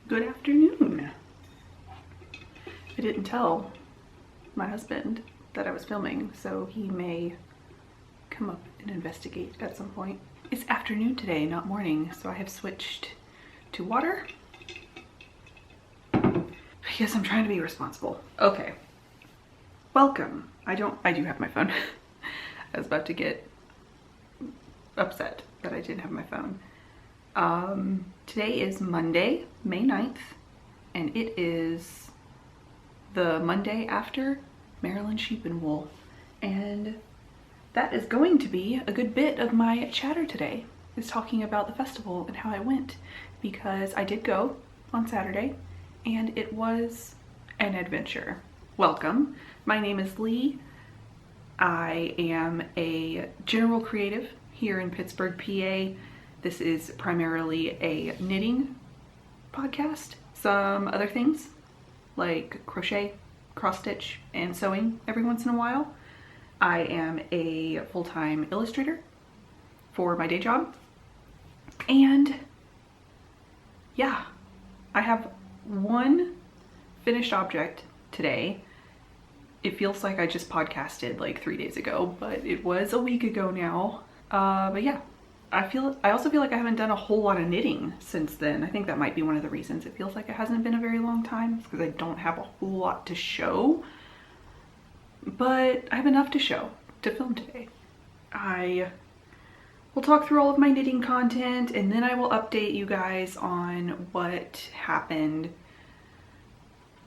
Good afternoon. I didn't tell my husband that I was filming, so he may come up and investigate at some point. It's afternoon today, not morning, so I have switched to water because I'm trying to be responsible. Okay. Welcome. I do have my phone. I was about to get upset that I didn't have my phone. Today is Monday, May 9th, and it is the Monday after Maryland Sheep and Wool. And that is going to be a good bit of my chatter today, is talking about the festival and how I went, because I did go on Saturday and it was an adventure. Welcome. My name is Leigh. I am a general creative here in Pittsburgh, PA. This is primarily a knitting podcast. Some other things like crochet, cross stitch, and sewing every once in a while. I am a full-time illustrator for my day job. And yeah, I have one finished object today. It feels like I just podcasted like 3 days ago, but it was a week ago now. But yeah, I also feel like I haven't done a whole lot of knitting since then. I think that might be one of the reasons it feels like it hasn't been a very long time. It's because I don't have a whole lot to show, but I have enough to show to film today. I will talk through all of my knitting content, and then I will update you guys on what happened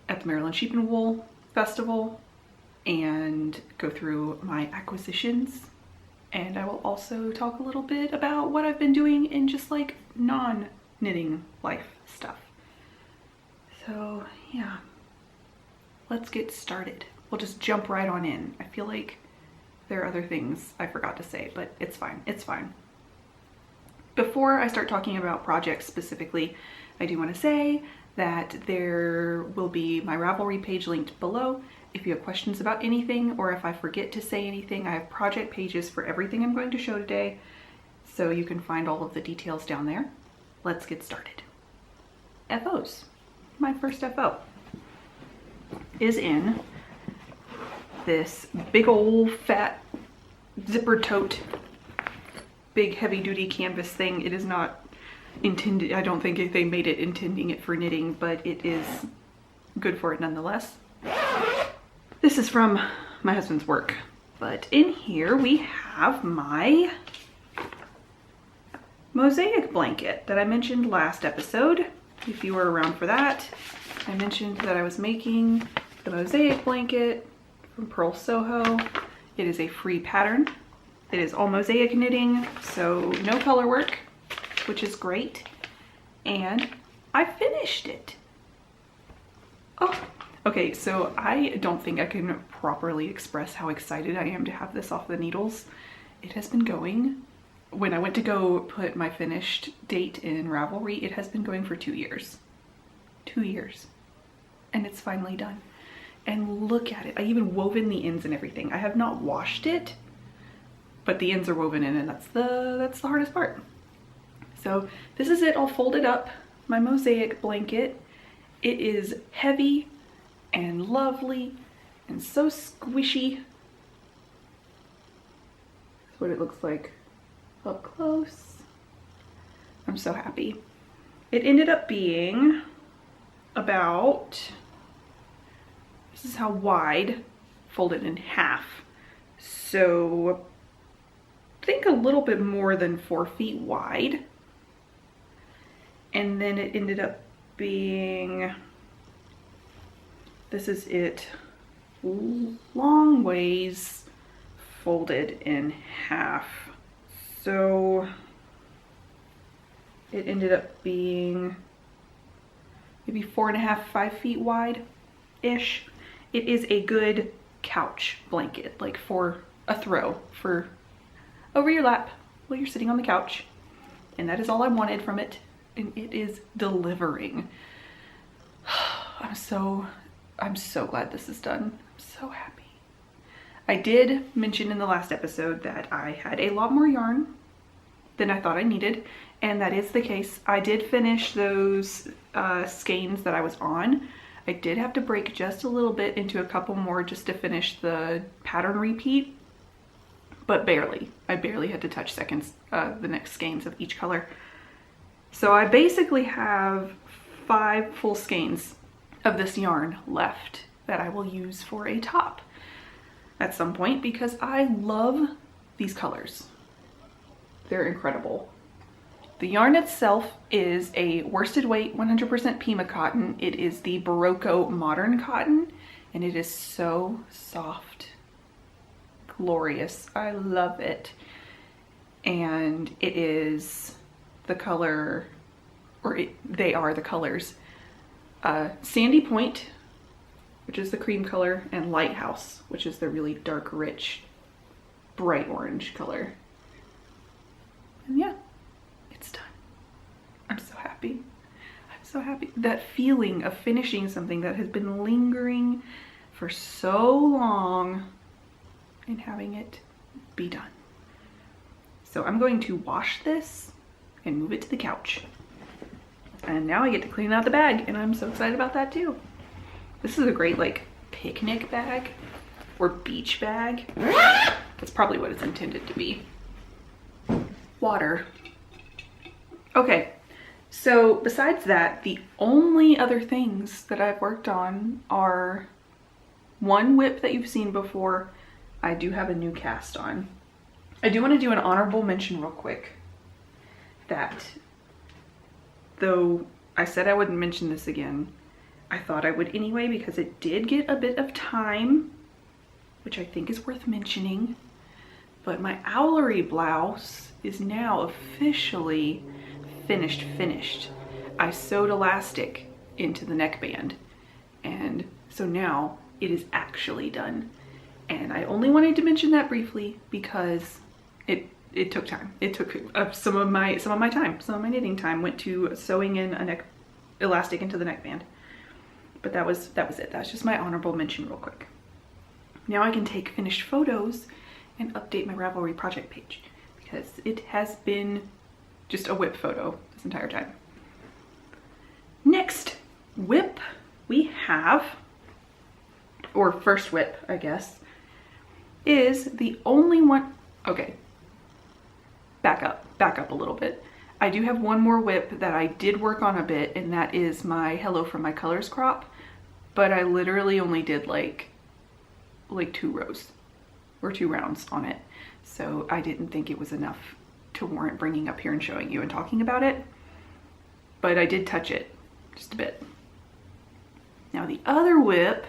at the Maryland Sheep and Wool Festival and go through my acquisitions. And I will also talk a little bit about what I've been doing in just like non-knitting life stuff. So yeah, let's get started. We'll just jump right on in. I feel like there are other things I forgot to say, but it's fine, it's fine. Before I start talking about projects specifically, I do want to say that there will be my Ravelry page linked below. If you have questions about anything, or if I forget to say anything, I have project pages for everything I'm going to show today, so you can find all of the details down there. Let's get started. FOs. My first FO is in this big old fat zipper tote, big heavy duty canvas thing. It is not intended, I don't think they made it intending it for knitting, but it is good for it nonetheless. This is from my husband's work, but in here we have my Mosaic Blanket that I mentioned last episode. If you were around for that, I mentioned that I was making the Mosaic Blanket from Pearl Soho. It is a free pattern. It is all mosaic knitting, so no color work, which is great. And I finished it. Oh. Okay, so I don't think I can properly express how excited I am to have this off the needles. It has been going, when I went to go put my finished date in Ravelry, it has been going for 2 years. 2 years. And it's finally done. And look at it. I even wove in the ends and everything. I have not washed it, but the ends are woven in, and that's the hardest part. So this is it all folded up, my Mosaic Blanket. It is heavy and lovely and so squishy. That's what it looks like up close. I'm so happy. It ended up being about, this is how wide, folded in half. So I think a little bit more than 4 feet wide. And then it ended up being, this is it, long ways folded in half. So it ended up being maybe 4.5, 5 feet wide-ish. It is a good couch blanket, like for a throw, for over your lap while you're sitting on the couch. And that is all I wanted from it. And it is delivering. I'm so glad this is done. I'm so happy. I did mention in the last episode that I had a lot more yarn than I thought I needed, And that is the case. I did finish those skeins that I was on. I did have to break just a little bit into a couple more just to finish the pattern repeat, but barely. I barely had to touch the next skeins of each color. So I basically have 5 full skeins of this yarn left that I will use for a top at some point because I love these colors. They're incredible. The yarn itself is a worsted weight 100% Pima cotton. It is the Barocco Modern cotton, and it is so soft, glorious. I love it. And it is the color, they are the colors, Sandy Point, which is the cream color, and Lighthouse, which is the really dark, rich, bright orange color. And yeah, it's done. I'm so happy. I'm so happy. That feeling of finishing something that has been lingering for so long and having it be done. So I'm going to wash this and move it to the couch. And now I get to clean out the bag, and I'm so excited about that too. This is a great like picnic bag or beach bag. That's probably what it's intended to be. Water. Okay, so besides that, the only other things that I've worked on are one whip that you've seen before. I do have a new cast on. I do want to do an honorable mention real quick that, though I said I wouldn't mention this again, I thought I would anyway because it did get a bit of time, which I think is worth mentioning. But my owlery blouse is now officially finished. I sewed elastic into the neckband, and so now it is actually done. And I only wanted to mention that briefly because it took time. It took some of my time. Some of my knitting time went to sewing in a neck elastic into the neckband. But that was it. That's just my honorable mention real quick. Now I can take finished photos and update my Ravelry project page because it has been just a whip photo this entire time. Next whip we have, or first whip, I guess, is the only one. Okay, back up a little bit. I do have one more whip that I did work on a bit, and that is my Hello from My Colors crop, but I literally only did like 2 rows or 2 rounds on it. So I didn't think it was enough to warrant bringing up here and showing you and talking about it, but I did touch it just a bit. Now the other whip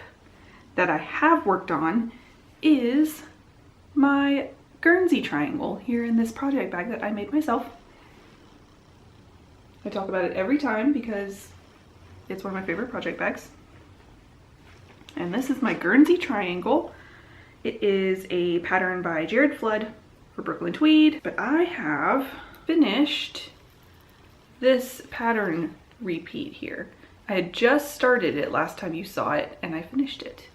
that I have worked on is my Guernsey triangle here in this project bag that I made myself. I talk about it every time because it's one of my favorite project bags. And this is my Guernsey triangle. It is a pattern by Jared Flood for Brooklyn Tweed, but I have finished this pattern repeat here. I had just started it last time you saw it, and I finished it.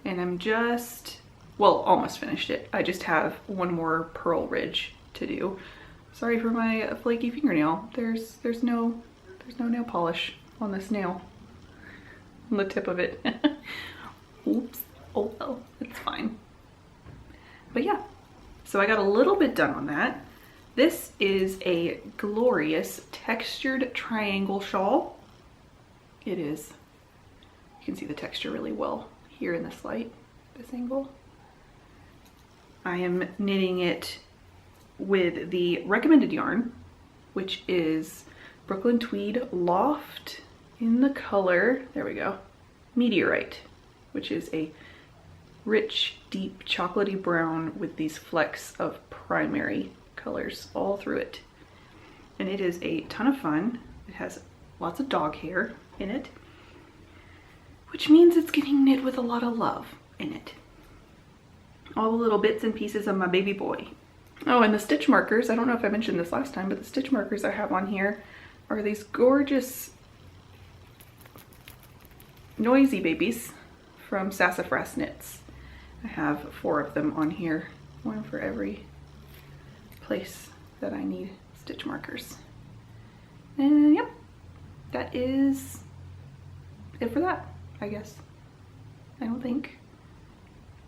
And I'm just, well, almost finished it. I just have one more purl ridge to do. Sorry for my flaky fingernail. There's no nail polish on this nail, on the tip of it. Oops. Oh well, it's fine. But yeah, so I got a little bit done on that. This is a glorious textured triangle shawl. It is. You can see the texture really well here in this light, this angle. I am knitting it with the recommended yarn, which is Brooklyn Tweed Loft in the color, there we go, Meteorite, which is a rich, deep, chocolatey brown with these flecks of primary colors all through it. And it is a ton of fun. It has lots of dog hair in it, which means it's getting knit with a lot of love in it. All the little bits and pieces of my baby boy. Oh, and the stitch markers, I don't know if I mentioned this last time, but the stitch markers I have on here are these gorgeous noisy babies from Sassafras Knits. I have 4 of them on here, one for every place that I need stitch markers. that is it for that, I guess. I don't think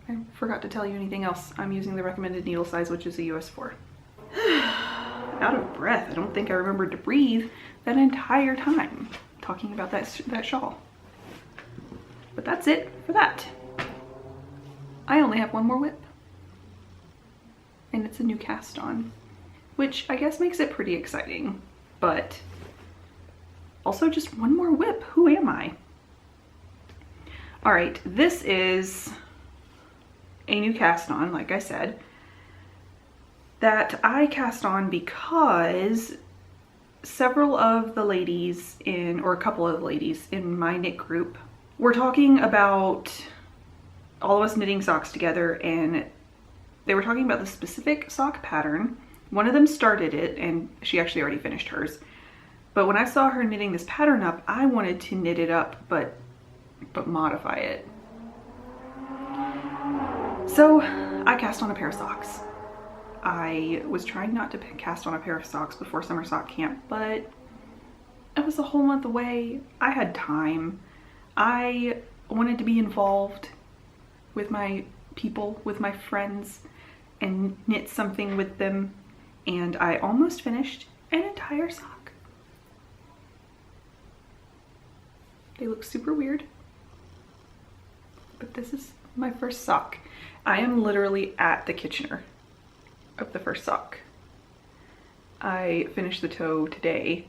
I forgot to tell you anything else. I'm using the recommended needle size, which is a US 4. Out of breath. I don't think I remembered to breathe that entire time talking about that shawl. But that's it for that. I only have one more whip. And it's a new cast on, which I guess makes it pretty exciting, but also just one more whip. Who am I? All right, this is a new cast on, like I said, that I cast on because several of the ladies or a couple of the ladies in my knit group were talking about all of us knitting socks together, and they were talking about the specific sock pattern. One of them started it and she actually already finished hers. But when I saw her knitting this pattern up, I wanted to knit it up, but modify it. So I cast on a pair of socks. I was trying not to cast on a pair of socks before summer sock camp, but it was a whole month away. I had time. I wanted to be involved with my people, with my friends, and knit something with them, and I almost finished an entire sock. They look super weird, but this is my first sock. I am literally at the Kitchener of the first sock. I finished the toe today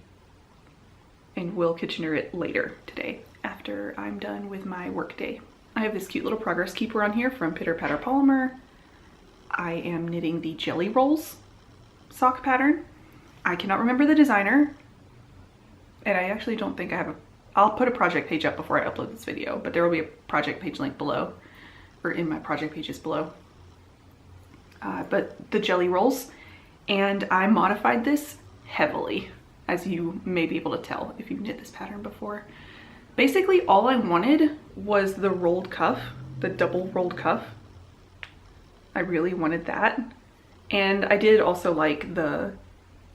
and will Kitchener it later today after I'm done with my work day. I have this cute little progress keeper on here from Pitter Patter Polymer. I am knitting the Jelly Rolls sock pattern. I cannot remember the designer, and I actually don't think I have I'll put a project page up before I upload this video, but there will be a project page link below, or in my project pages below. But the Jelly Rolls, and I modified this heavily, as you may be able to tell if you've knit this pattern before. Basically, all I wanted was the rolled cuff, the double rolled cuff. I really wanted that. And I did also like the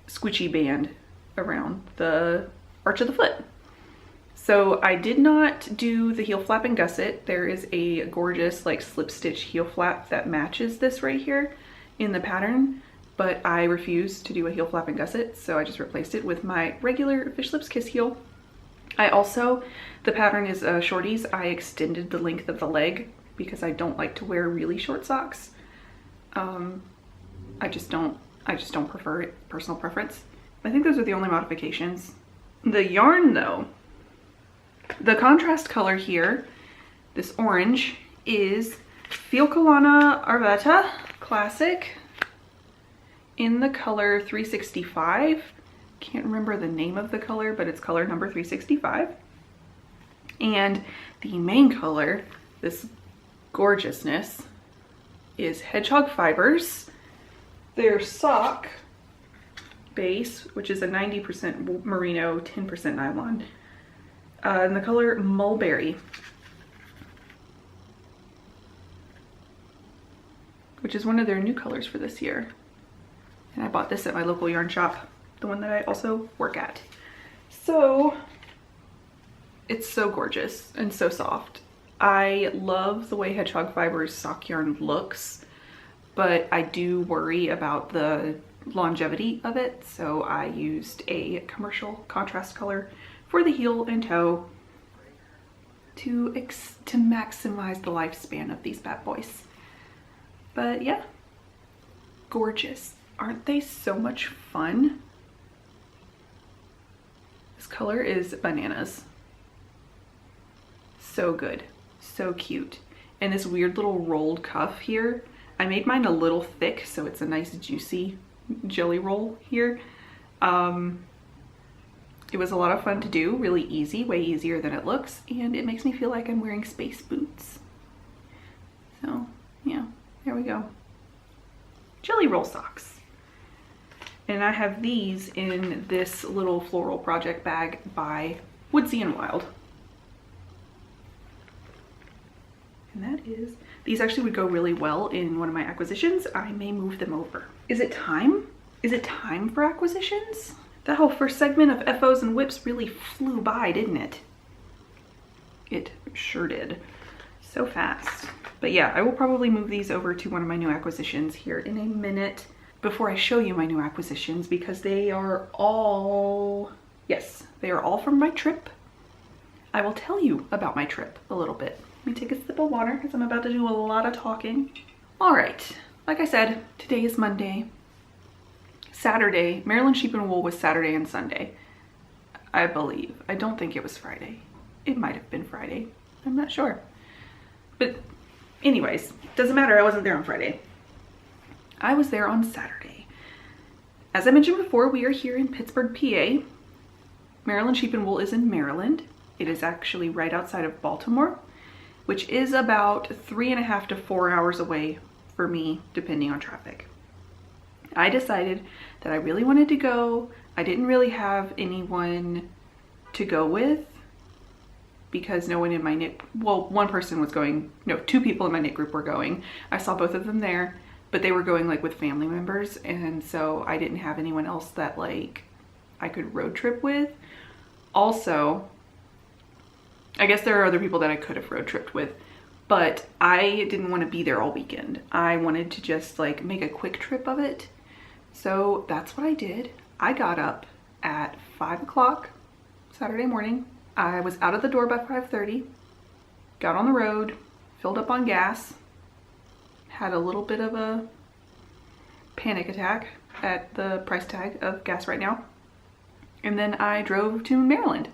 squishy band around the arch of the foot. So I did not do the heel flap and gusset. There is a gorgeous like slip stitch heel flap that matches this right here in the pattern, but I refused to do a heel flap and gusset, so I just replaced it with my regular Fish Lips Kiss heel. I also, the pattern is shorties. I extended the length of the leg because I don't like to wear really short socks. I just don't prefer it, personal preference. I think those are the only modifications. The yarn though, the contrast color here, this orange, is Fioccolana Arvetta Classic in the color 365. Can't remember the name of the color, but it's color number 365. And the main color, this gorgeousness, is Hedgehog Fibers. Their sock base, which is a 90% merino, 10% nylon, in the color Mulberry, which is one of their new colors for this year. And I bought this at my local yarn shop, the one that I also work at. So it's so gorgeous and so soft. I love the way Hedgehog Fibers sock yarn looks, but I do worry about the longevity of it, so I used a commercial contrast color for the heel and toe to maximize the lifespan of these bad boys. But yeah, gorgeous. Aren't they so much fun? This color is bananas. So good, so cute. And this weird little rolled cuff here, I made mine a little thick so it's a nice juicy jelly roll here. It was a lot of fun to do, really easy, way easier than it looks, and it makes me feel like I'm wearing space boots. So yeah, there we go. Jelly roll socks. And I have these in this little floral project bag by Woodsy and Wild. And that is, these actually would go really well in one of my acquisitions. I may move them over. Is it time? Is it time for acquisitions? That whole first segment of FOs and whips really flew by, didn't it? It sure did. So fast. But yeah, I will probably move these over to one of my new acquisitions here in a minute before I show you my new acquisitions, because they are all, yes, they are all from my trip. I will tell you about my trip a little bit. Let me take a sip of water because I'm about to do a lot of talking. All right, like I said, today is Monday. Saturday, Maryland Sheep and Wool was Saturday and Sunday, I believe. I don't think it was Friday. It might have been Friday. I'm not sure. But anyways, doesn't matter. I wasn't there on Friday. I was there on Saturday. As I mentioned before, we are here in Pittsburgh, PA. Maryland Sheep and Wool is in Maryland. It is actually right outside of Baltimore, which is about 3.5 to 4 hours away for me, depending on traffic. I decided that I really wanted to go. I didn't really have anyone to go with because no one in my knit, well, one person was going, no, 2 people in my knit group were going. I saw both of them there, but they were going like with family members, and so I didn't have anyone else that like I could road trip with. Also, I guess there are other people that I could have road tripped with, but I didn't want to be there all weekend. I wanted to just like make a quick trip of it. So that's what I did. I got up at 5 o'clock Saturday morning. I was out of the door by 5:30, got on the road, filled up on gas, had a little bit of a panic attack at the price tag of gas right now. And then I drove to Maryland.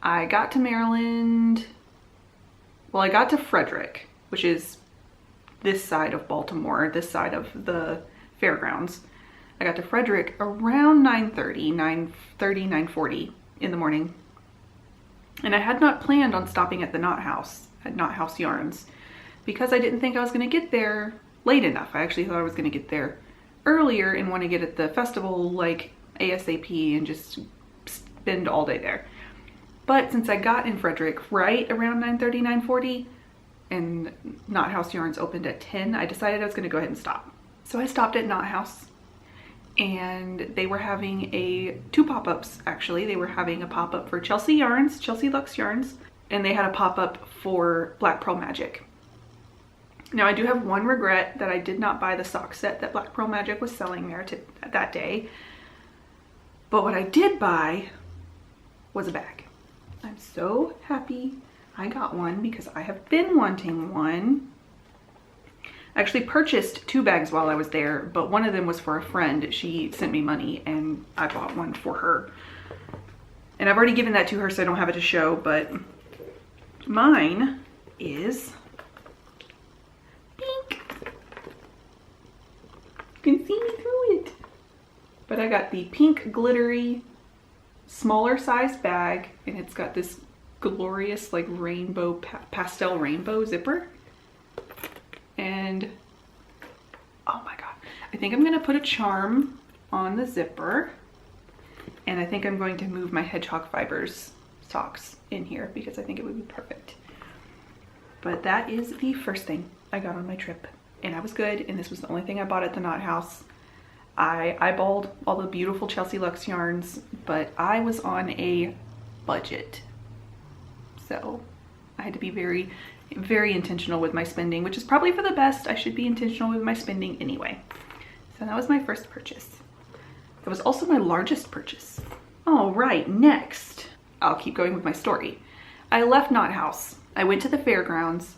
I got to Maryland, well, I got to Frederick, which is this side of Baltimore, this side of the fairgrounds. I got to Frederick around 9:40 in the morning. And I had not planned on stopping at the Knot House, at Knot House Yarns, because I didn't think I was gonna get there late enough. I actually thought I was gonna get there earlier and want to get at the festival like ASAP and just spend all day there. But since I got in Frederick right around 9:30, 9:40, and Knot House Yarns opened at 10, I decided I was gonna go ahead and stop. So I stopped at Knot House, and they were having 2 pop-ups actually. They were having a pop-up for Chelsea Yarns, Chelsea Luxe Yarns, and they had a pop-up for Black Pearl Magic. Now I do have one regret, that I did not buy the sock set that Black Pearl Magic was selling there that day. But what I did buy was a bag. I'm so happy I got one because I have been wanting one. I actually purchased 2 bags while I was there, but one of them was for a friend. She sent me money and I bought one for her. And I've already given that to her, so I don't have it to show, but mine is pink. You can see me through it. But I got the pink glittery, smaller size bag, and it's got this glorious like rainbow, pastel rainbow zipper. And oh my god, I think I'm gonna put a charm on the zipper, and I think I'm going to move my hedgehog fibers socks in here because I think it would be perfect. But that is the first thing I got on my trip, and I was good, and this was the only thing I bought at the Knot House. I eyeballed all the beautiful Chelsea Luxe yarns, but I was on a budget, so I had to be very intentional with my spending, which is probably for the best. I should be intentional with my spending anyway. So that was my first purchase. That was also my largest purchase. All right, next, I'll keep going with my story. I left Knot House. I went to the fairgrounds,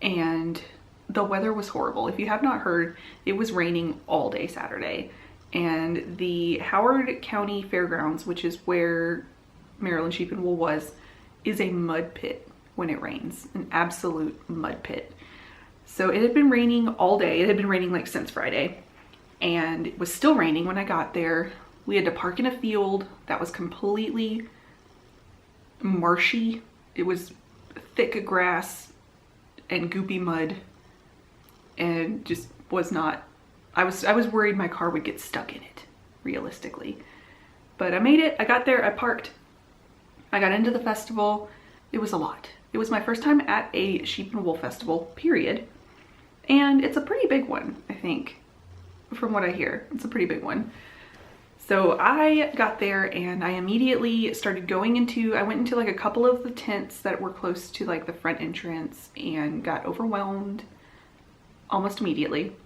and the weather was horrible. If you have not heard, it was raining all day Saturday, and the Howard County Fairgrounds, which is where Maryland Sheep and Wool was, is a mud pit when it rains, an absolute mud pit. So it had been raining all day. It had been raining like since Friday, and it was still raining when I got there. We had to park in a field that was completely marshy. It was thick grass and goopy mud, and just was not, I was worried my car would get stuck in it, realistically. But I made it. I got there, I parked, I got into the festival. It was a lot. It was my first time at a sheep and wool festival, period. And it's a pretty big one, I think, from what I hear. It's a pretty big one. So I got there and I immediately started going into, I went into like a couple of the tents that were close to like the front entrance and got overwhelmed almost immediately.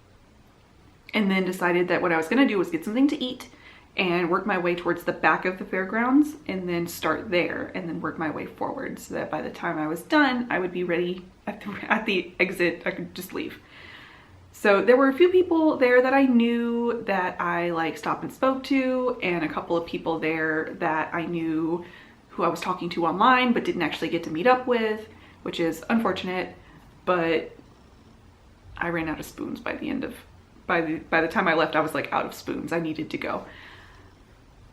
And then decided that what I was gonna do was get something to eat and work my way towards the back of the fairgrounds and then start there and then work my way forward so that by the time I was done, I would be ready at the exit. I could just leave. So there were a few people there that I knew that I like stopped and spoke to, and a couple of people there that I knew who I was talking to online but didn't actually get to meet up with, which is unfortunate, but I ran out of spoons by the end of, by the time I left, I was like out of spoons. I needed to go.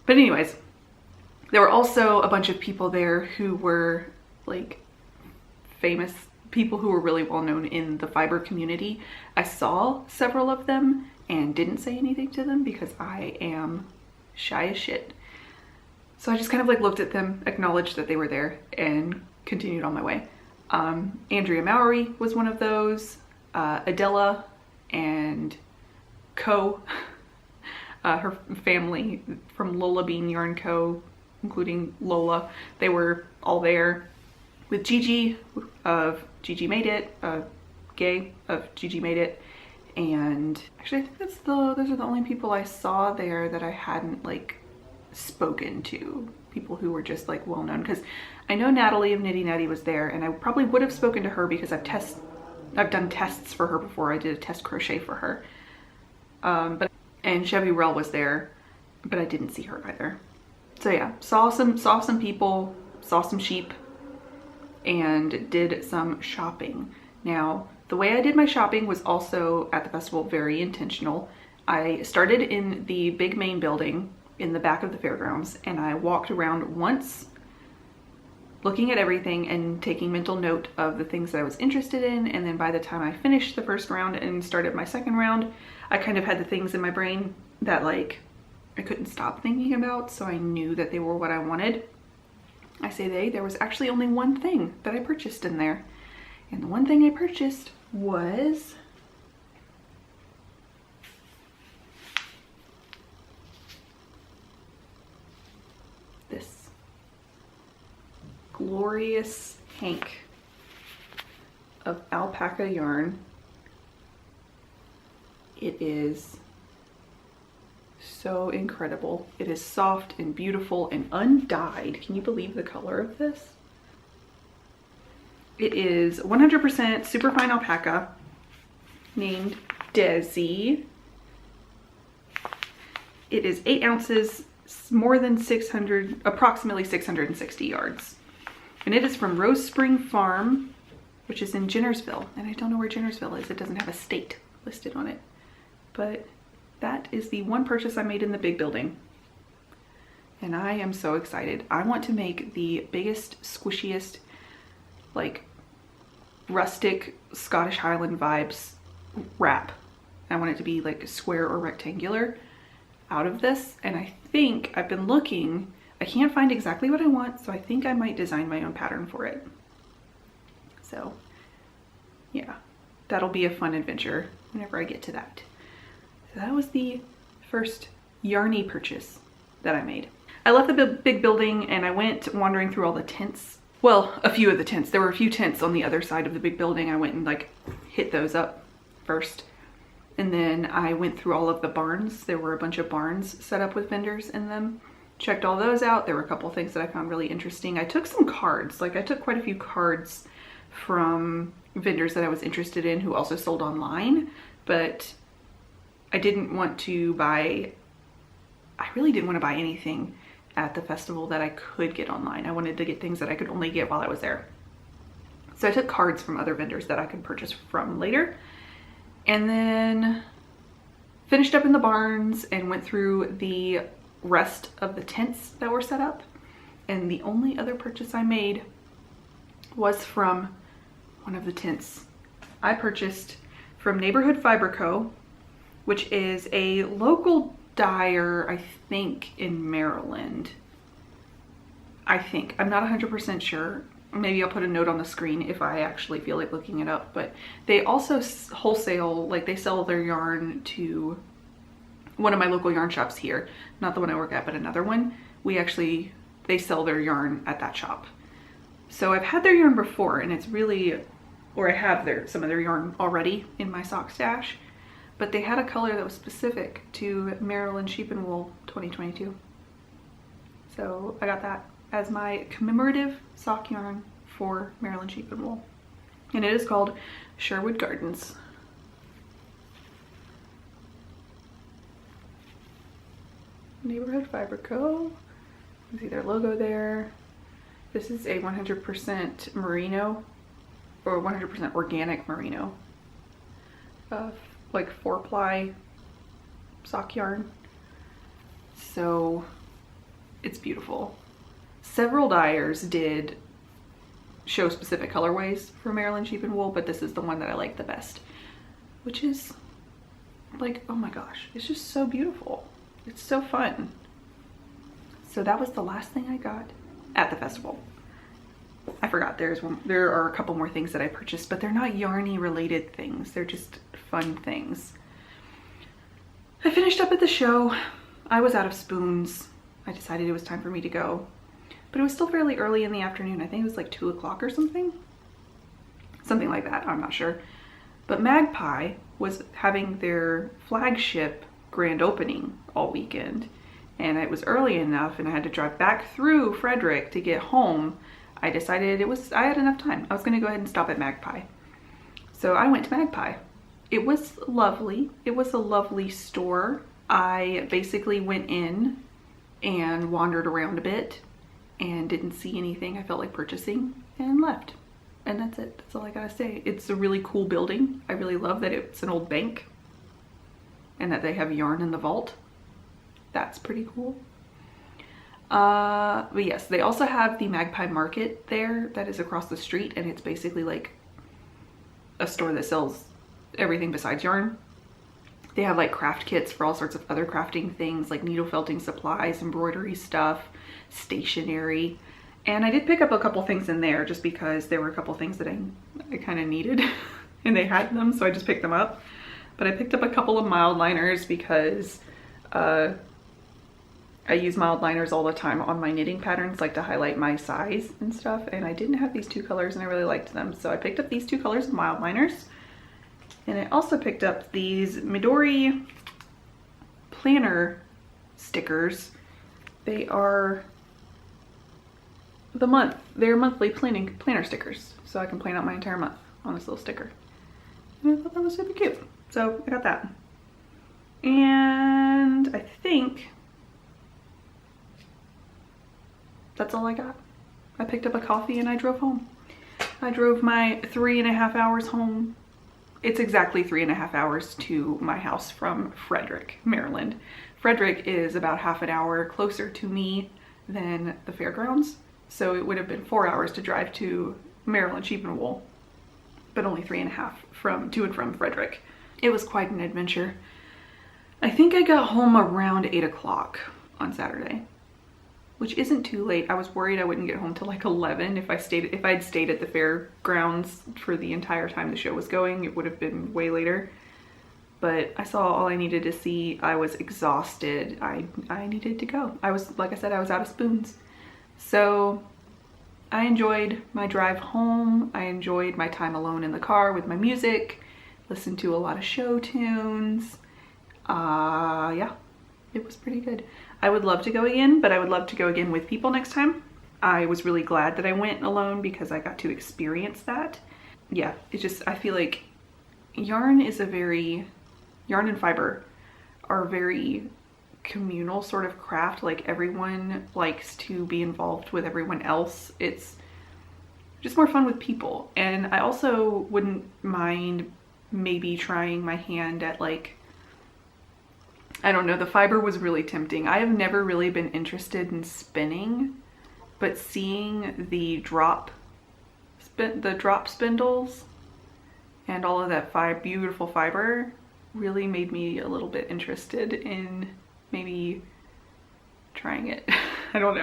But anyways, there were also a bunch of people there who were like famous people who were really well known in the fiber community. I saw several of them and didn't say anything to them because I am shy as shit. So I just kind of like looked at them, acknowledged that they were there, and continued on my way. Andrea Mowry was one of those, Adela and Co. Her family from Lola Bean Yarn Co., including Lola, they were all there with Gigi of Gigi Made It, Gay of Gigi Made It, and actually I think those are the only people I saw there that I hadn't like spoken to, people who were just like well known, because I know Natalie of Nitty Natty was there, and I probably would have spoken to her because I've done tests for her before. I did a test crochet for her, and Chevy Rell was there, but I didn't see her either. So yeah, saw some people, saw some sheep, and did some shopping. Now, the way I did my shopping was also at the festival very intentional. I started in the big main building in the back of the fairgrounds, and I walked around once looking at everything and taking mental note of the things that I was interested in, and then by the time I finished the first round and started my second round, I kind of had the things in my brain that like I couldn't stop thinking about, so I knew that they were what I wanted. I say there was actually only one thing that I purchased in there, and the one thing I purchased was this glorious hank of alpaca yarn. It is so incredible. It is soft and beautiful and undyed. Can you believe the color of this? It is 100% superfine alpaca named Desi. It is 8 ounces, more than 600, approximately 660 yards. And it is from Rose Spring Farm, which is in Jennersville. And I don't know where Jennersville is. It doesn't have a state listed on it. But that is the one purchase I made in the big building. And I am so excited. I want to make the biggest, squishiest, like rustic Scottish Highland vibes wrap. I want it to be like square or rectangular out of this. And I think I've been looking, I can't find exactly what I want, so I think I might design my own pattern for it. So yeah, that'll be a fun adventure whenever I get to that. So that was the first yarny purchase that I made. I left the big building and I went wandering through all the tents. Well, a few of the tents. There were a few tents on the other side of the big building. I went and like hit those up first. And then I went through all of the barns. There were a bunch of barns set up with vendors in them. Checked all those out. There were a couple of things that I found really interesting. I took some cards. Like I took quite a few cards from vendors that I was interested in who also sold online, but I didn't want to buy, I really didn't want to buy anything at the festival that I could get online. I wanted to get things that I could only get while I was there. So I took cards from other vendors that I could purchase from later, and then finished up in the barns and went through the rest of the tents that were set up. And the only other purchase I made was from one of the tents. I purchased from Neighborhood Fiber Co., which is a local dyer, I think, in Maryland. I think. I'm not 100% sure. Maybe I'll put a note on the screen if I actually feel like looking it up. But they also wholesale, like they sell their yarn to one of my local yarn shops here, not the one I work at, but another one. They sell their yarn at that shop. So I've had their yarn before, and it's really, or I have some of their yarn already in my sock stash, but they had a color that was specific to Maryland Sheep and Wool 2022. So I got that as my commemorative sock yarn for Maryland Sheep and Wool. And it is called Sherwood Gardens. Neighborhood Fiber Co. You see their logo there. This is a 100% merino, or 100% organic merino, like 4-ply sock yarn. So it's beautiful. Several dyers did show specific colorways for Maryland Sheep and Wool, but this is the one that I like the best, which is like, oh my gosh, it's just so beautiful. It's so fun. So that was the last thing I got at the festival. I forgot there are a couple more things that I purchased, but they're not yarny related things. They're just fun things. I finished up at the show. I was out of spoons. I decided it was time for me to go, but it was still fairly early in the afternoon. I think it was like 2 o'clock or something like that. I'm not sure. But Magpie was having their flagship grand opening all weekend, and it was early enough and I had to drive back through Frederick to get home. I decided I had enough time. I was going to go ahead and stop at Magpie. So I went to Magpie. It was lovely. It was a lovely store. I basically went in and wandered around a bit and didn't see anything I felt like purchasing and left. And that's it. That's all I gotta say. It's a really cool building. I really love that it's an old bank and that they have yarn in the vault. That's pretty cool. But yes, they also have the Magpie Market there that is across the street, and it's basically like a store that sells everything besides yarn. They have like craft kits for all sorts of other crafting things, like needle felting supplies, embroidery stuff, stationery. And I did pick up a couple things in there just because there were a couple things that I kind of needed and they had them, so I just picked them up. But I picked up a couple of mild liners because I use mild liners all the time on my knitting patterns, like to highlight my size and stuff. And I didn't have these 2 colors and I really liked them. So I picked up these 2 colors of mild liners. And I also picked up these Midori planner stickers. They are they're monthly planner stickers. So I can plan out my entire month on this little sticker. And I thought that was super cute. So I got that. And I think that's all I got. I picked up a coffee and I drove home. I drove my 3.5 hours home. It's exactly 3.5 hours to my house from Frederick, Maryland. Frederick is about half an hour closer to me than the fairgrounds. So it would have been 4 hours to drive to Maryland Sheep and Wool, but only 3.5 to and from Frederick. It was quite an adventure. I think I got home around 8 o'clock on Saturday, which isn't too late. I was worried I wouldn't get home till like 11. If I'd stayed at the fairgrounds for the entire time the show was going, it would have been way later. But I saw all I needed to see. I was exhausted. I needed to go. Like I said, I was out of spoons. So I enjoyed my drive home. I enjoyed my time alone in the car with my music, listened to a lot of show tunes. Yeah, it was pretty good. I would love to go again, but I would love to go again with people next time. I was really glad that I went alone because I got to experience that. Yeah, it's just, I feel like yarn and fiber are very communal sort of craft. Like everyone likes to be involved with everyone else. It's just more fun with people. And I also wouldn't mind maybe trying my hand at like, I don't know, the fiber was really tempting. I have never really been interested in spinning, but seeing the drop spindles and all of that beautiful fiber really made me a little bit interested in maybe trying it. I don't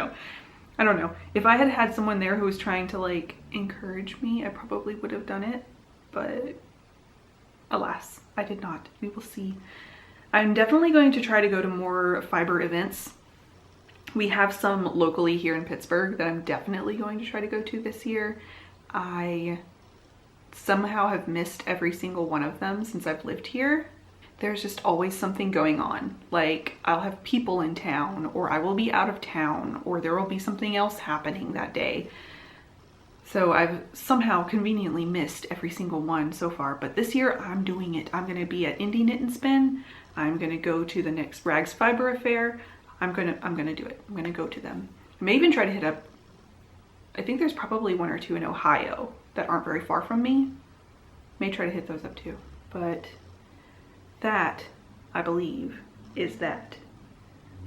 know. If I had had someone there who was trying to like encourage me, I probably would have done it, but alas, I did not. We will see. I'm definitely going to try to go to more fiber events. We have some locally here in Pittsburgh that I'm definitely going to try to go to this year. I somehow have missed every single one of them since I've lived here. There's just always something going on. Like, I'll have people in town, or I will be out of town, or there will be something else happening that day. So I've somehow conveniently missed every single one so far, but this year I'm doing it. I'm gonna be at Indie Knit and Spin. I'm gonna go to the next Rags Fiber Affair. I'm gonna do it. I'm gonna go to them. I may even try to hit up, I think there's probably one or two in Ohio that aren't very far from me. May try to hit those up too. But that, I believe, is that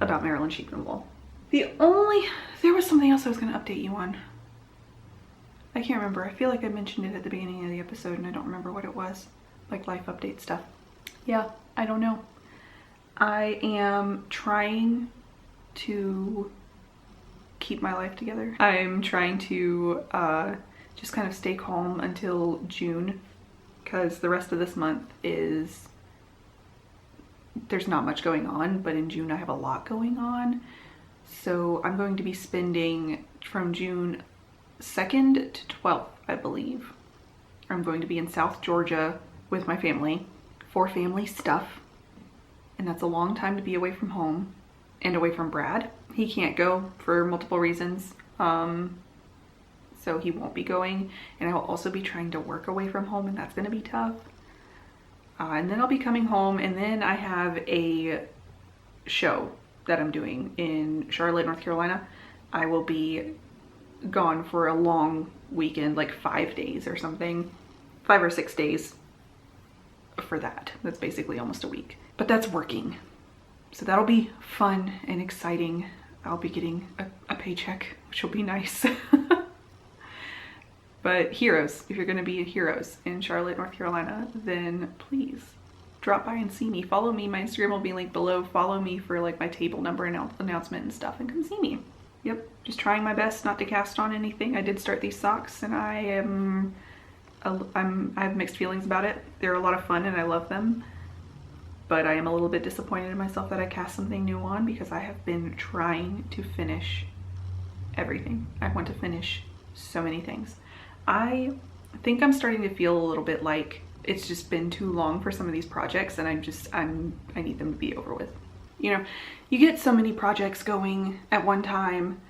about Maryland Sheep and Wool. There was something else I was gonna update you on. I can't remember. I feel like I mentioned it at the beginning of the episode and I don't remember what it was. Like life update stuff. Yeah, I don't know. I am trying to keep my life together. I'm trying to just kind of stay calm until June, because the rest of this month there's not much going on, but in June I have a lot going on. So I'm going to be spending from June 2nd to 12th, I believe. I'm going to be in South Georgia with my family for family stuff. And that's a long time to be away from home and away from Brad. He can't go for multiple reasons. So he won't be going. And I will also be trying to work away from home, and that's gonna be tough. And then I'll be coming home, and then I have a show that I'm doing in Charlotte, North Carolina. I will be gone for a long weekend, like 5 days or something, 5 or 6 days for that. That's basically almost a week, but that's working. So that'll be fun and exciting. I'll be getting a paycheck, which will be nice. But heroes, if you're gonna be heroes in Charlotte, North Carolina, then please drop by and see me. Follow me. My Instagram will be linked below. Follow me for like my table number announcement and stuff, and come see me. Yep, just trying my best not to cast on anything. I did start these socks and I have mixed feelings about it. They're a lot of fun and I love them, but I am a little bit disappointed in myself that I cast something new on, because I have been trying to finish everything. I want to finish so many things. I think I'm starting to feel a little bit like it's just been too long for some of these projects, and I need them to be over with. You know, you get so many projects going at one time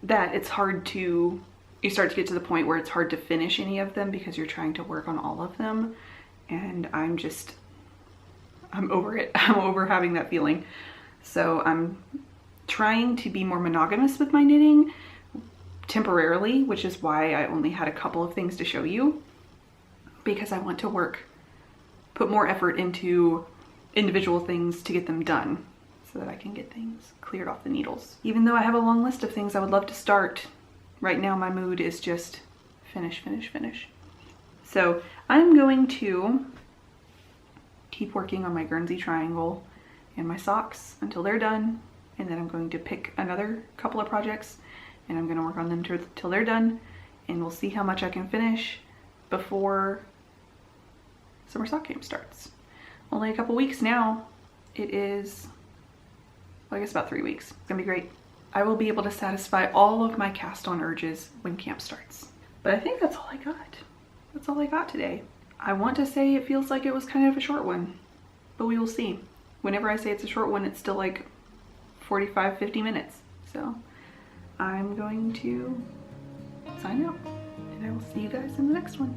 that it's hard to, you start to get to the point where it's hard to finish any of them because you're trying to work on all of them. And I'm over it. I'm over having that feeling. So I'm trying to be more monogamous with my knitting temporarily, which is why I only had a couple of things to show you, because I want to put more effort into individual things to get them done so that I can get things cleared off the needles. Even though I have a long list of things I would love to start, right now my mood is just finish, finish, finish. So I'm going to keep working on my Guernsey triangle and my socks until they're done, and then I'm going to pick another couple of projects and I'm going to work on them till they're done, and we'll see how much I can finish before summer sock camp starts. Only a couple weeks now. It is, well, I guess about 3 weeks. It's gonna be great. I will be able to satisfy all of my cast on urges when camp starts. But I think that's all I got. That's all I got today. I want to say it feels like it was kind of a short one, but we will see. Whenever I say it's a short one, it's still like 45, 50 minutes. So I'm going to sign out, and I will see you guys in the next one.